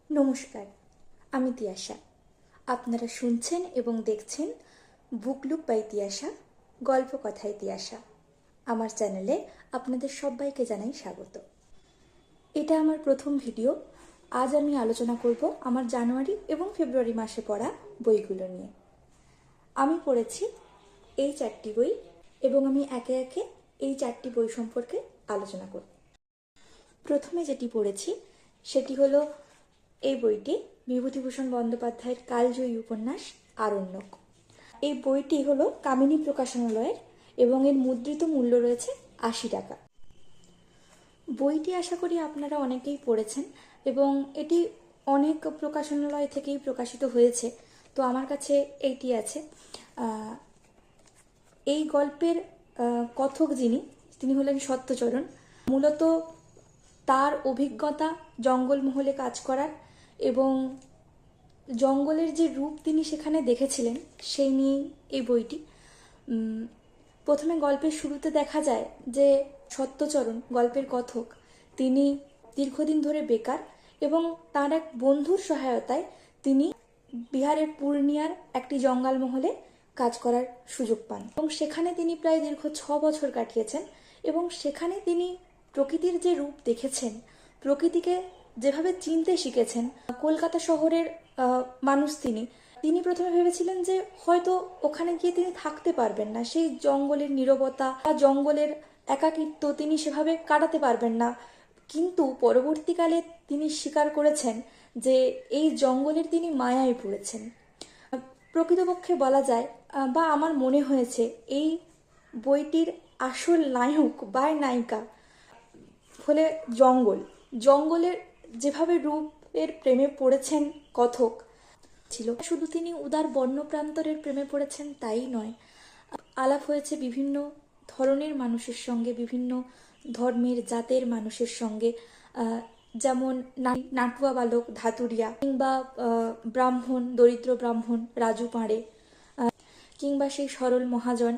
নমস্কার, আমি তিয়াশা। আপনারা শুনছেন এবং দেখছেন বুক লুক বাই তিয়াশা, গল্প কথায় তিয়াশা। আমার চ্যানেলে আপনাদের সবাইকে জানাই স্বাগত। এটা আমার প্রথম ভিডিও। আজ আমি আলোচনা করব আমার জানুয়ারি এবং ফেব্রুয়ারি মাসে পড়া বইগুলো নিয়ে। আমি পড়েছি এই 4টি বই এবং আমি একে একে এই 4টি বই সম্পর্কে আলোচনা করব। প্রথমে যেটি পড়েছি সেটি হলো এই বইটি বিভূতিভূষণ বন্দ্যোপাধ্যায়ের কালজয়ী উপন্যাস আরণ্যক। এই বইটি হলো কামিনী প্রকাশনালয়ের এবং এর মুদ্রিত মূল্য রয়েছে 80 টাকা। বইটি আশা করি আপনারা অনেকেই পড়েছেন এবং এটি অনেক প্রকাশনালয় থেকেই প্রকাশিত হয়েছে, তো আমার কাছে এইটি আছে। এই গল্পের কথক তিনি হলেন সত্যচরণ। মূলত তার অভিজ্ঞতা জঙ্গলমহলে কাজ করার এবং জঙ্গলের যে রূপ তিনি সেখানে দেখেছিলেন সেই নিয়েই এই বইটি। প্রথমে গল্পের শুরুতে দেখা যায় যে সত্যচরণ, গল্পের কথক, তিনি দীর্ঘদিন ধরে বেকার এবং তার এক বন্ধুর সহায়তায় তিনি বিহারের পূর্ণিয়ার একটি জঙ্গলমহলে কাজ করার সুযোগ পান এবং সেখানে তিনি প্রায় দীর্ঘ 6 বছর কাটিয়েছেন এবং সেখানে তিনি প্রকৃতির যে রূপ দেখেছেন, প্রকৃতিকে যেভাবে চিনতে শিখেছেন। কলকাতা শহরের মানুষ তিনি প্রথমে ভেবেছিলেন যে হয়তো ওখানে গিয়ে তিনি থাকতে পারবেন না, সেই জঙ্গলের নীরবতা বা জঙ্গলের একাকিত্ব তিনি সেভাবে কাটাতে পারবেন না। কিন্তু পরবর্তীকালে তিনি স্বীকার করেছেন যে এই জঙ্গলের তিনি মায়ায় পড়েছেন। প্রকৃতপক্ষে বলা যায় বা আমার মনে হয়েছে এই বইটির আসল নায়ক বা নায়িকা হলে জঙ্গলের যেভাবে রূপের প্রেমে পড়েছেন কথক ছিল। শুধু তিনি উদার বন্যপ্রান্তরের প্রেমে পড়েছেন তাই নয়, আলাপ হয়েছে বিভিন্ন ধরনের মানুষের সঙ্গে, বিভিন্ন ধর্মের জাতের মানুষের সঙ্গে, যেমন নাটুয়া বালক ধাতুরিয়া, কিংবা ব্রাহ্মণ, দরিদ্র ব্রাহ্মণ রাজু পাঁড়ে, কিংবা সেই সরল মহাজন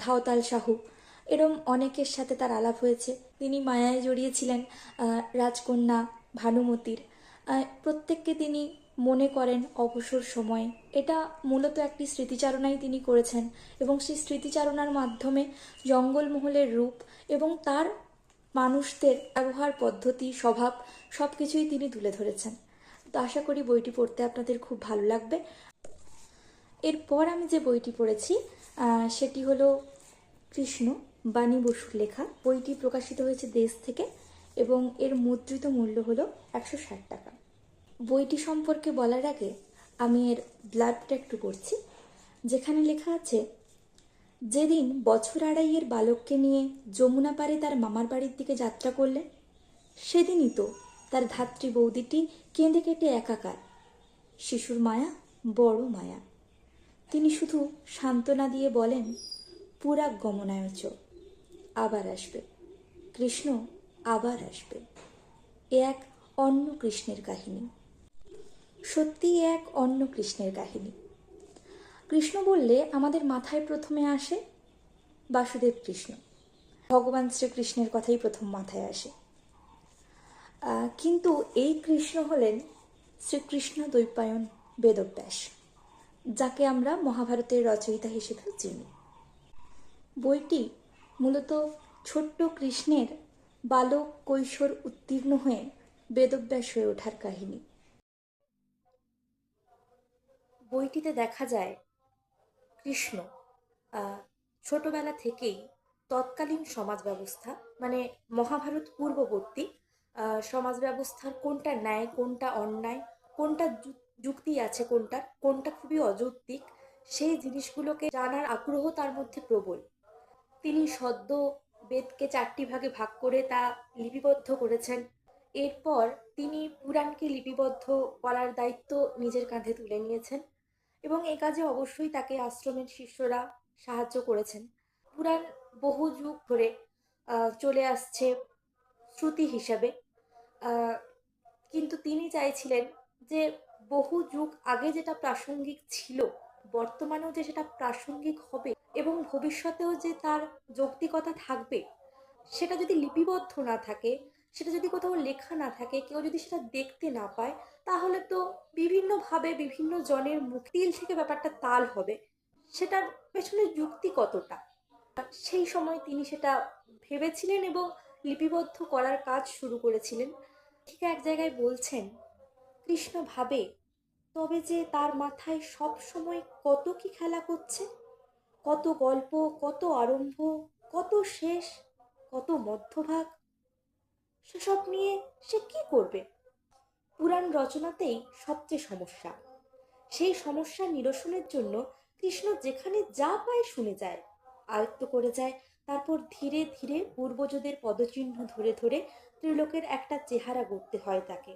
ধাওতাল সাহু। এরম অনেকের সাথে তার আলাপ হয়েছে। তিনি মায়ায় জড়িয়েছিলেন রাজকন্যা ভানুমতির। প্রত্যেককে তিনি মনে করেন অবসর সময়ে। এটা মূলত একটি স্মৃতিচারণাই তিনি করেছেন এবং সেই স্মৃতিচারণার মাধ্যমে জঙ্গলমহলের রূপ এবং তার মানুষদের ব্যবহার পদ্ধতি, স্বভাব সব কিছুই তিনি তুলে ধরেছেন। তো আশা করি বইটি পড়তে আপনাদের খুব ভালো লাগবে। এরপর আমি যে বইটি পড়েছি সেটি হলো কৃষ্ণ, বাণী বসুর লেখা। বইটি প্রকাশিত হয়েছে দেশ থেকে এবং এর মুদ্রিত মূল্য হলো 160 টাকা। বইটি সম্পর্কে বলার আগে আমি এর ব্লাডটা একটু পড়ছি, যেখানে লেখা আছে, যেদিন বছর আড়াইয়ের বালককে নিয়ে যমুনা পারে তার মামার বাড়ির দিকে যাত্রা করলেন, সেদিনই তো তার ধাত্রী বৌদিটি কেঁদে কেটে একাকার। শিশুর মায়া বড় মায়া। তিনি শুধু সান্ত্বনা দিয়ে বলেন, পুরাক গমনায়চ, আবার আসবে কৃষ্ণ, আবার আসবে। এ এক অন্য কৃষ্ণের কাহিনী। সত্যি এক অন্য কৃষ্ণের কাহিনী। কৃষ্ণ বললে আমাদের মাথায় প্রথমে আসে বাসুদেব কৃষ্ণ, ভগবান শ্রীকৃষ্ণের কথাই প্রথম মাথায় আসে। কিন্তু এই কৃষ্ণ হলেন শ্রীকৃষ্ণ দ্বৈপায়ন বেদব্যাস, যাকে আমরা মহাভারতের রচয়িতা হিসেবেও চিনি। বইটি মূলত ছোট্ট কৃষ্ণের বালক কৈশোর উত্তীর্ণ হয়ে বেদব্যাস হয়ে ওঠার কাহিনী। বইটিতে দেখা যায় কৃষ্ণ ছোটবেলা থেকেই তৎকালীন সমাজ ব্যবস্থা, মানে মহাভারত পূর্ববর্তী সমাজ ব্যবস্থার কোনটা ন্যায়, কোনটা অন্যায়, কোনটা যুক্তি আছে, কোনটা খুবই অযৌক্তিক, সেই জিনিসগুলোকে জানার আগ্রহ তার মধ্যে প্রবল। তিনি সদ্য বেদকে 4টি ভাগে ভাগ করে তা লিপিবদ্ধ করেছেন। এরপর তিনি পুরাণকে লিপিবদ্ধ করার দায়িত্ব নিজের কাঁধে তুলে নিয়েছেন এবং এ কাজে অবশ্যই তাকে আশ্রমের শিষ্যরা সাহায্য করেছেন। পুরাণ বহু যুগ ধরে চলে আসছে শ্রুতি হিসাবে, কিন্তু তিনি চাইছিলেন যে বহু যুগ আগে যেটা প্রাসঙ্গিক ছিল, বর্তমানেও যে সেটা প্রাসঙ্গিক হবে এবং ভবিষ্যতেও যে তার যৌক্তিকতা থাকবে, সেটা যদি লিপিবদ্ধ না থাকে সেটা যদি কোথাও লেখা না থাকে, কেউ যদি সেটা দেখতে না পায়, তাহলে তো বিভিন্নভাবে বিভিন্ন জনের মুখ তিল থেকে ব্যাপারটা তাল হবে। সেটার পেছনে যুক্তি কতটা, সেই সময় তিনি সেটা ভেবেছিলেন এবং লিপিবদ্ধ করার কাজ শুরু করেছিলেন। ঠিক এক জায়গায় বলছেন, কৃষ্ণ ভাবে তবে যে তার মাথায় সব সময় কত কি খেলা করছে, কত গল্প, কত আরম্ভ, কত শেষ, কত মধ্যভাগ, সেসব নিয়ে সে কি করবে? পুরাণ রচনাতেই সবচেয়ে সমস্যা। সেই সমস্যা নিরসনের জন্য কৃষ্ণ যেখানে যা পায় শুনে যায়, আয়ত্ত করে যায়। তারপর ধীরে ধীরে পূর্বজদের পদচিহ্ন ধরে ধরে ত্রিলোকের একটা চেহারা গড়তে হয় তাকে।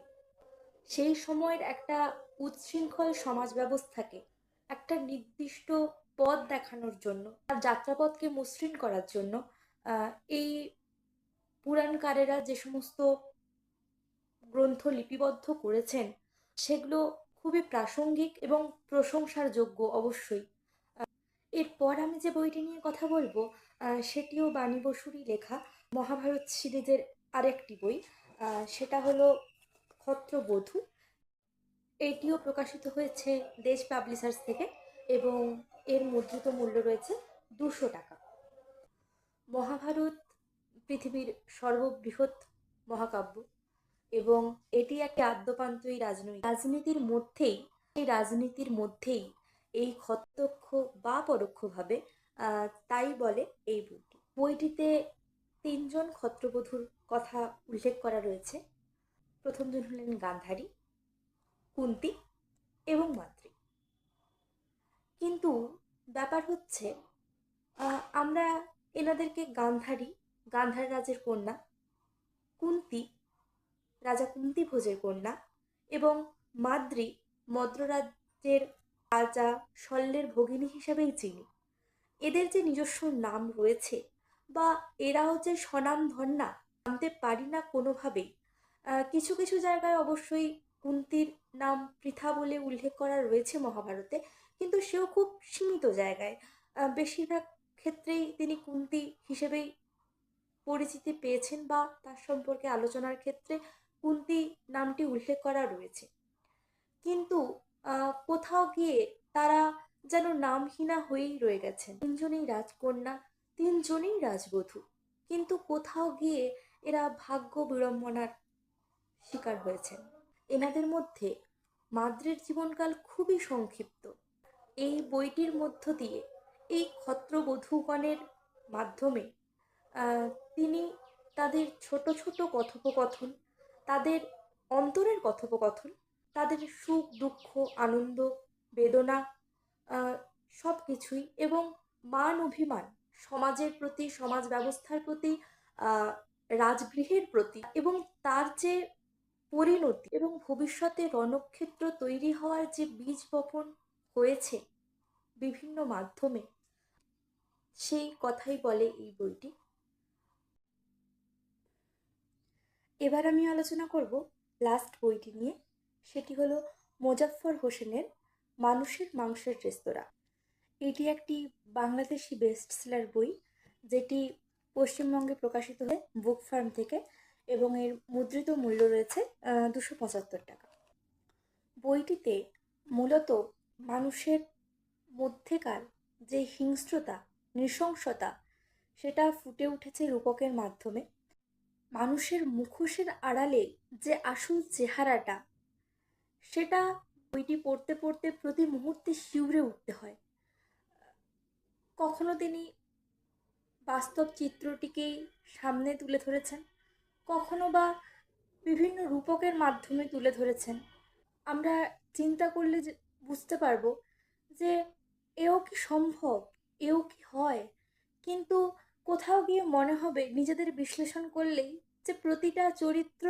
সেই সময়ের একটা উচ্ছৃঙ্খল সমাজ ব্যবস্থাকে একটা নির্দিষ্ট পথ দেখানোর জন্য, তার যাত্রাপথকে মসৃণ করার জন্য এই পুরাণকারেরা যে সমস্ত গ্রন্থ লিপিবদ্ধ করেছেন, সেগুলো খুবই প্রাসঙ্গিক এবং প্রশংসার যোগ্য অবশ্যই। এরপর আমি যে বইটি নিয়ে কথা বলবো, সেটিও বাণী বসুরই লেখা, মহাভারত সিরিজের আরেকটি বই। সেটা হলো ক্ষত্রবধূ। এটিও প্রকাশিত হয়েছে দেশ পাবলিশার্স থেকে এবং এর মুদ্রিত মূল্য রয়েছে 200 টাকা। মহাভারত পৃথিবীর সর্ববৃহৎ মহাকাব্য এবং এটি একটা আদ্যপান্তই রাজনীতির মধ্যেই এই প্রত্যক্ষ বা পরোক্ষভাবে তাই বলে এই বইটিতে 3জন ক্ষত্রবধূর কথা উল্লেখ করা রয়েছে। প্রথমজন হলেন গান্ধারী, কুন্তী এবং মাদ্রী। কিন্তু ব্যাপার হচ্ছে, আমরা এনাদেরকে গান্ধার রাজের কন্যা, কুন্তী রাজা কুন্তিভোজের কন্যা এবং মাদ্রী মদ্ররাজ্যের রাজা শল্যের ভগিনী হিসাবেই চিনি। এদের যে নিজস্ব নাম রয়েছে বা এরাও যে স্বনামধন্যা, জানতে পারি না কোনোভাবেই। কিছু কিছু জায়গায় অবশ্যই কুন্তির নাম পৃথা বলে উল্লেখ করা রয়েছে মহাভারতে, কিন্তু সেও খুব সীমিত জায়গায়। বেশিরভাগ ক্ষেত্রেই তিনি কুন্তী হিসেবেই পরিচিতি পেয়েছেন বা তার সম্পর্কে আলোচনার ক্ষেত্রে কুন্তী নামটি উল্লেখ করা রয়েছে। কিন্তু কোথাও গিয়ে তারা যেন নামহীনা হয়েই রয়ে গেছেন। 3জনেই রাজকন্যা, 3জনেই রাজবধূ, কিন্তু কোথাও গিয়ে এরা ভাগ্য বিড়ম্বনার শিকার হয়েছেন। এনাদের মধ্যে মাদ্রির জীবনকাল খুবই সংক্ষিপ্ত। এই বইটির মধ্য দিয়ে এই ক্ষত্রবধূগণের মাধ্যমে তিনি তাদের ছোট ছোট কথোপকথন, তাদের অন্তরের কথোপকথন, তাদের সুখ দুঃখ, আনন্দ, বেদনা, সব কিছুই, এবং মান অভিমান, সমাজের প্রতি, সমাজ ব্যবস্থার প্রতি, রাজগৃহের প্রতি, এবং তার যে পরিণতি এবং ভবিষ্যতে রণক্ষেত্র তৈরি হওয়ার যে বীজ বপন হয়েছে বিভিন্ন মাধ্যমে, সেই কথাই বলে এই বইটি। এবার আমি আলোচনা করব লাস্ট বইটি নিয়ে। সেটি হলো মোজাফফর হোসেনের মানুষের মাংসের রেস্তোরাঁ। এটি একটি বাংলাদেশি বেস্ট সেলার বই, যেটি পশ্চিমবঙ্গে প্রকাশিত হয় বুক ফার্ম থেকে এবং এর মুদ্রিত মূল্য রয়েছে 275 টাকা। বইটিতে মূলত মানুষের মধ্যেকার যে হিংস্রতা, নৃশংসতা, সেটা ফুটে উঠেছে রূপকের মাধ্যমে। মানুষের মুখোশের আড়ালে যে আসল চেহারাটা, সেটা বইটি পড়তে পড়তে প্রতি মুহূর্তে শিউরে উঠতে হয়। কখনো তিনি বাস্তব চিত্রটিকেই সামনে তুলে ধরেছেন, কখনো বা বিভিন্ন রূপকের মাধ্যমে তুলে ধরেছেন। আমরা চিন্তা করলে যে বুঝতে পারবো যে এও কি সম্ভব, এও কি হয়। কিন্তু কোথাও গিয়ে মনে হবে নিজেদের বিশ্লেষণ করলেই যে প্রতিটা চরিত্র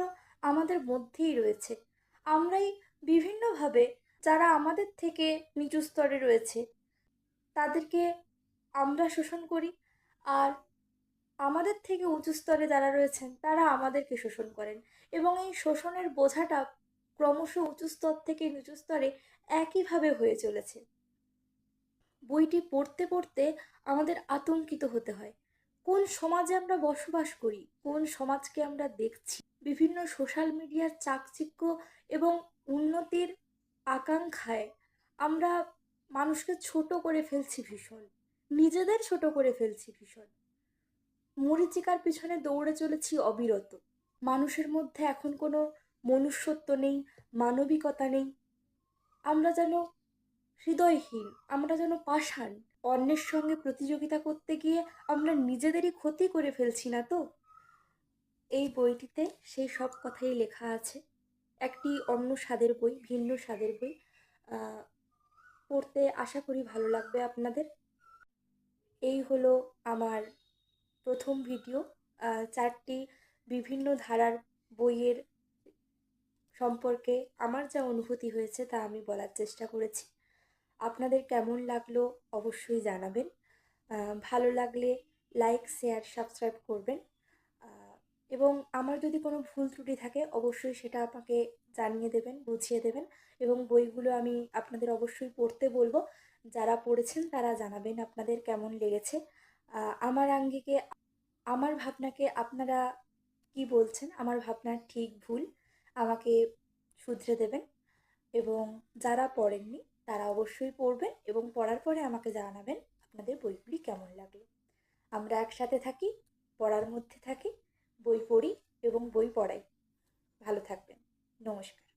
আমাদের মধ্যেই রয়েছে। আমরাই বিভিন্নভাবে, যারা আমাদের থেকে নিচু স্তরে রয়েছে তাদেরকে আমরা শোষণ করি, আর আমাদের থেকে উঁচু স্তরে যারা রয়েছেন তারা আমাদেরকে শোষণ করেন, এবং এই শোষণের বোঝাটা ক্রমশ উঁচু স্তর থেকে নিচু স্তরে একইভাবে হয়ে চলেছে। বইটি পড়তে পড়তে আমাদের আতঙ্কিত হতে হয়। কোন সমাজে আমরা বসবাস করি, কোন সমাজকে আমরা দেখছি, বিভিন্ন সোশ্যাল মিডিয়ার চাকচিক্য এবং উন্নতির আকাঙ্ক্ষায় আমরা মানুষকে ছোট করে ফেলছি ভীষণ, নিজেদের ছোট করে ফেলছি ভীষণ, মরীচিকার পিছনে দৌড়ে চলেছি অবিরত। মানুষের মধ্যে এখন কোনো মনুষ্যত্ব নেই, মানবিকতা নেই। আমরা যেন হৃদয়হীন, আমরা যেন পাষাণ। অন্যের সঙ্গে প্রতিযোগিতা করতে গিয়ে আমরা নিজেদেরই ক্ষতি করে ফেলছি না তো? এই বইটিতে সেই সব কথাই লেখা আছে। একটি অন্য স্বাদের বই, ভিন্ন স্বাদের বই। আহ, পড়তে আশা করি ভালো লাগবে আপনাদের। এই হলো আমার প্রথম ভিডিও। চারটি বিভিন্ন ধারার বইয়ের সম্পর্কে আমার যা অনুভূতি হয়েছে তা আমি বলার চেষ্টা করেছি। আপনাদের কেমন লাগলো অবশ্যই জানাবেন। ভালো লাগলে লাইক, শেয়ার, সাবস্ক্রাইব করবেন। এবং আমার যদি কোনো ভুল ত্রুটি থাকে অবশ্যই সেটা আমাকে জানিয়ে দেবেন, বুঝিয়ে দেবেন। এবং বইগুলো আমি আপনাদের অবশ্যই পড়তে বলবো। যারা পড়েছেন তারা জানাবেন আপনাদের কেমন লেগেছে। আমার আঙ্গিকে, আমার ভাবনাকে আপনারা কি বলছেন, আমার ভাবনার ঠিক ভুল আমাকে শুধরে দেবেন। এবং যারা পড়েননি তারা অবশ্যই পড়বেন এবং পড়ার পরে আমাকে জানাবেন আপনাদের বইগুলি কেমন লাগলো। আমরা একসাথে থাকি, পড়ার মধ্যে থাকি, বই পড়ি এবং বই পড়াই। ভালো থাকবেন। নমস্কার।